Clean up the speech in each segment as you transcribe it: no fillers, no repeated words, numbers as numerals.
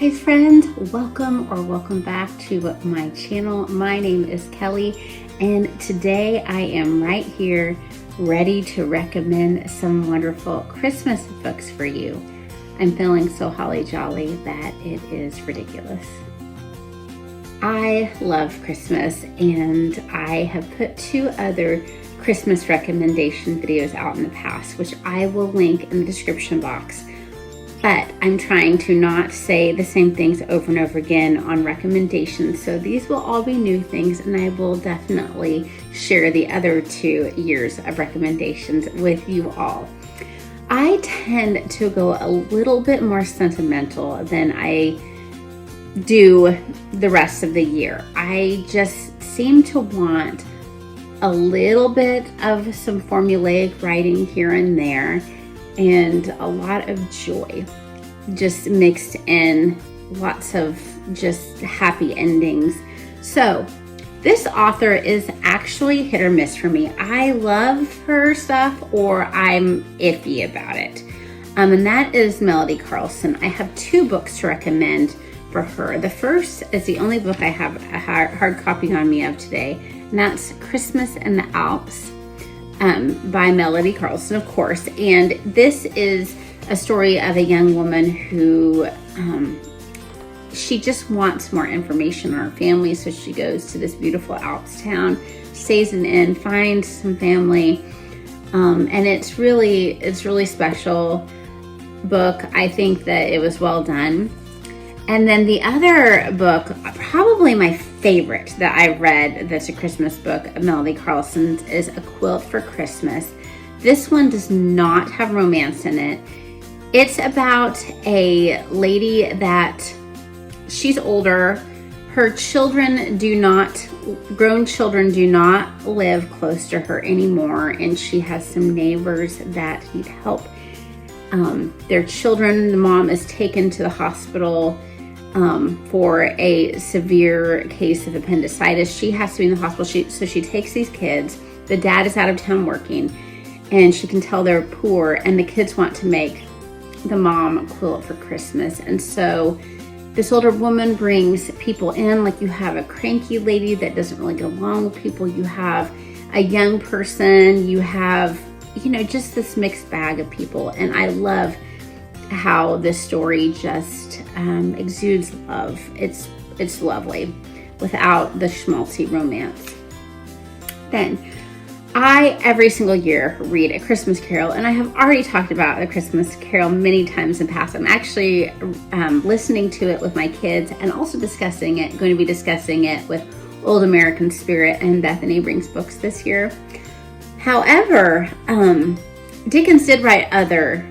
guys, friends, welcome back to my channel. My name is Kelly, and today I am right here ready to recommend some wonderful Christmas books for you. I'm feeling so holly jolly that it is ridiculous. I love Christmas, and I have put two other Christmas recommendation videos out in the past, which I will link in the description box. But I'm trying to not say the same things over and over again on recommendations. So these will all be new things, and I will definitely share the other 2 years of recommendations with you all. I tend to go a little bit more sentimental than I do the rest of the year. I just seem to want a little bit of some formulaic writing here and there, and a lot of joy just mixed in, lots of just happy endings. So this author is actually hit or miss for me. I love her stuff or I'm iffy about it. And that is Melody Carlson. I have 2 books to recommend for her. The first is the only book I have a hard copy on me of today, and that's Christmas in the Alps. By Melody Carlson, of course. And this is a story of a young woman who she just wants more information on her family, so she goes to this beautiful Alps town, stays in an inn, finds some family, and it's really special book. I think that it was well done. And then the other book, probably my favorite that I read that's a Christmas book of Melody Carlson's, is A Quilt for Christmas. This one does not have romance in it. It's about a lady that she's older. Her grown children do not live close to her anymore, and she has some neighbors that need help. Their children, the mom is taken to the hospital for a severe case of appendicitis. She has to be in the hospital, so she takes these kids. The dad is out of town working, and she can tell they're poor, and the kids want to make the mom a quilt for Christmas. And so this older woman brings people in, like you have a cranky lady that doesn't really get along with people, you have a young person, you have, just this mixed bag of people. And I love how this story just exudes love. It's lovely without the schmaltzy romance. Then I every single year read A Christmas Carol, and I have already talked about A Christmas Carol many times in the past. I'm actually listening to it with my kids and also going to be discussing it with Old American Spirit and Bethany Brings Books this year. However, Dickens did write other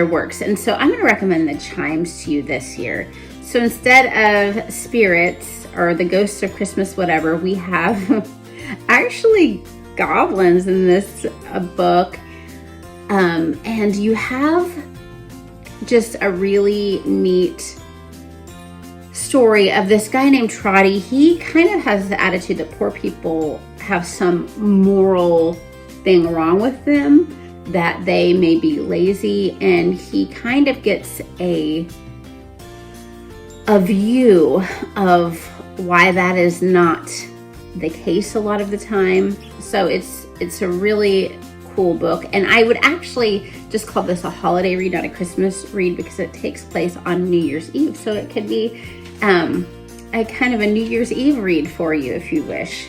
works, and so I'm going to recommend the Chimes to you this year. So instead of spirits or the ghosts of Christmas, whatever, we have actually goblins in this book, and you have just a really neat story of this guy named Trotty. He kind of has the attitude that poor people have some moral thing wrong with them, that they may be lazy, and he kind of gets a view of why that is not the case a lot of the time. So it's a really cool book, and I would actually just call this a holiday read, not a Christmas read, because it takes place on New Year's Eve. So it could be a kind of a New Year's Eve read for you if you wish.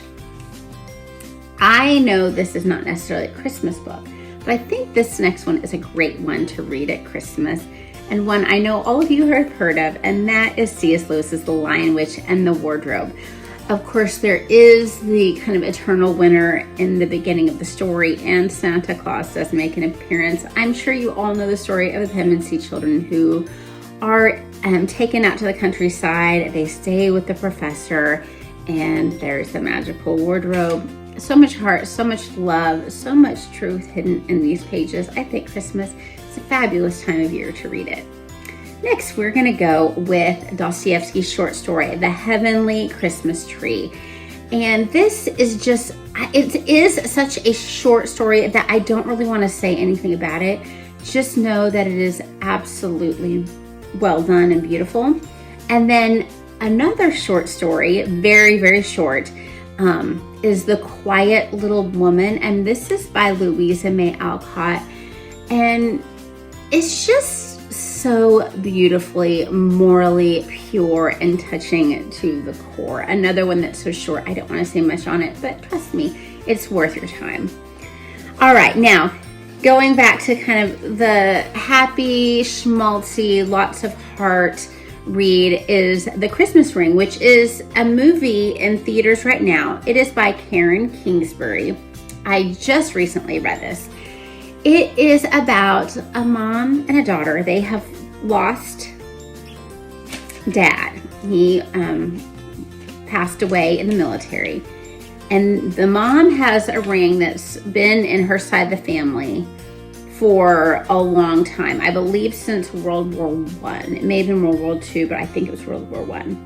I know this is not necessarily a Christmas book, but I think this next one is a great one to read at Christmas, and one I know all of you have heard of, and that is C.S. Lewis's The Lion, Witch, and the Wardrobe. Of course, there is the kind of eternal winter in the beginning of the story, and Santa Claus does make an appearance. I'm sure you all know the story of the Penmancy children who are taken out to the countryside. They stay with the professor, and there's the magical wardrobe. So much heart, so much love, so much truth hidden in these pages. I think Christmas is a fabulous time of year to read it. Next, we're going to go with Dostoevsky's short story, The Heavenly Christmas Tree. And this is just, it is such a short story that I don't really want to say anything about it. Just know that it is absolutely well done and beautiful. And then another short story, very, very short, is The Quiet Little Woman. And this is by Louisa May Alcott. And it's just so beautifully, morally pure and touching to the core. Another one that's so short, I don't want to say much on it, but trust me, it's worth your time. All right, now going back to kind of the happy, schmaltzy, lots of heart read is The Christmas Ring, which is a movie in theaters right now. It is by Kingsbury. I just recently read this. It is about a mom and a daughter. They have lost dad. He passed away in the military. And the mom has a ring that's been in her side of the family for a long time. I believe since World War I. It may have been World War II, but I think it was World War I.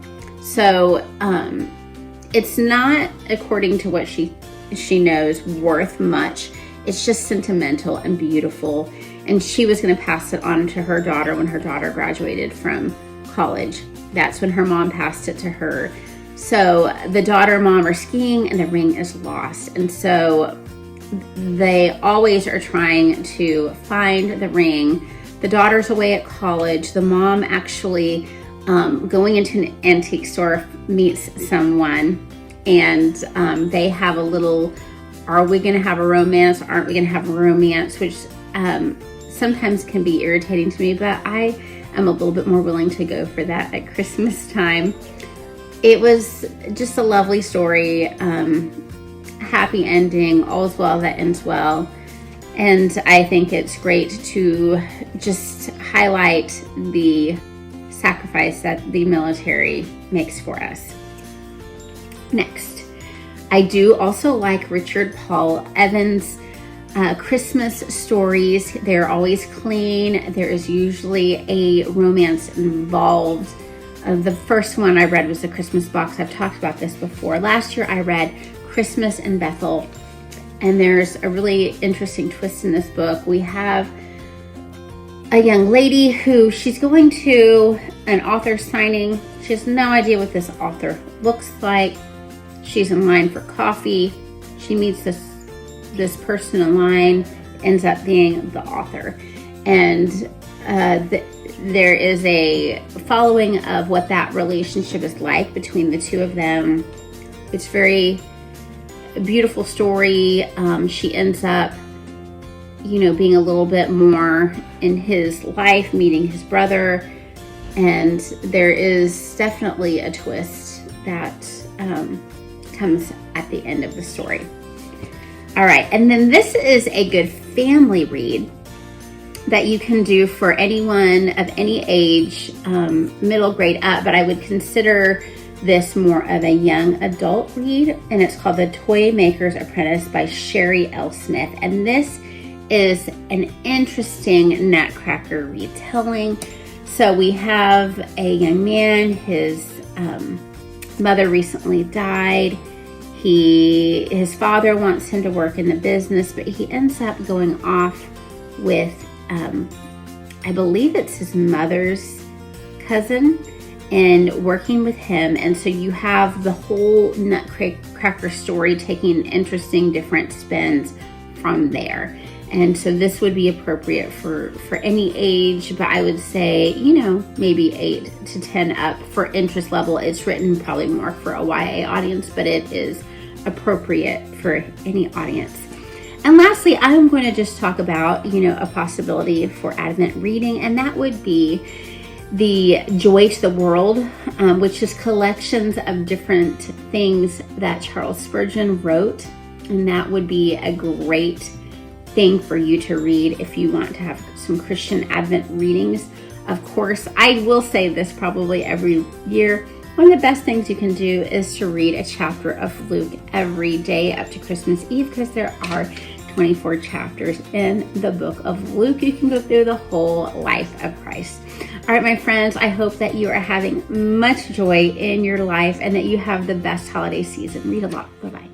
So it's not, according to what she knows, worth much. It's just sentimental and beautiful. And she was going to pass it on to her daughter when her daughter graduated from college. That's when her mom passed it to her. So the daughter and mom are skiing and the ring is lost. And so they always are trying to find the ring. The daughter's away at college. The mom actually going into an antique store meets someone, and they have a little, are we going to have a romance? Aren't we going to have a romance? Which sometimes can be irritating to me, but I am a little bit more willing to go for that at Christmas time. It was just a lovely story, happy ending, all's well that ends well. And I think it's great to just highlight the sacrifice that the military makes for us. Next, I do also like Richard Paul Evans' Christmas stories. They're always clean. There is usually a romance involved. The first one I read was The Christmas Box. I've talked about this before. Last year I read Christmas in Bethel, and there's a really interesting twist in this book. We have a young lady who she's going to an author signing. She has no idea what this author looks like. She's in line for coffee. She meets this person in line, ends up being the author. And there is a following of what that relationship is like between the two of them. It's very beautiful story. She ends up, being a little bit more in his life, meeting his brother. And there is definitely a twist that comes at the end of the story. All right, and then this is a good family read that you can do for anyone of any age, middle grade up, but I would consider this more of a young adult read, and it's called The Toymakers Apprentice by Sherri L. Smith. And this is an interesting Nutcracker retelling. So we have a young man, his mother recently died. His father wants him to work in the business, but he ends up going off with, I believe it's his mother's cousin, and working with him. And so you have the whole Nutcracker story taking interesting different spins from there. And so this would be appropriate for any age, but I would say, maybe 8 to 10 up for interest level. It's written probably more for a YA audience, but it is appropriate for any audience. And lastly, I'm going to just talk about, a possibility for Advent reading, and that would be the Joy to the World, which is collections of different things that Charles Spurgeon wrote. And that would be a great thing for you to read if you want to have some Christian Advent readings. Of course, I will say this probably every year. One of the best things you can do is to read a chapter of Luke every day up to Christmas Eve, because there are 24 chapters in the book of Luke. You can go through the whole life of Christ. All right, my friends, I hope that you are having much joy in your life and that you have the best holiday season. Read a lot. Bye-bye.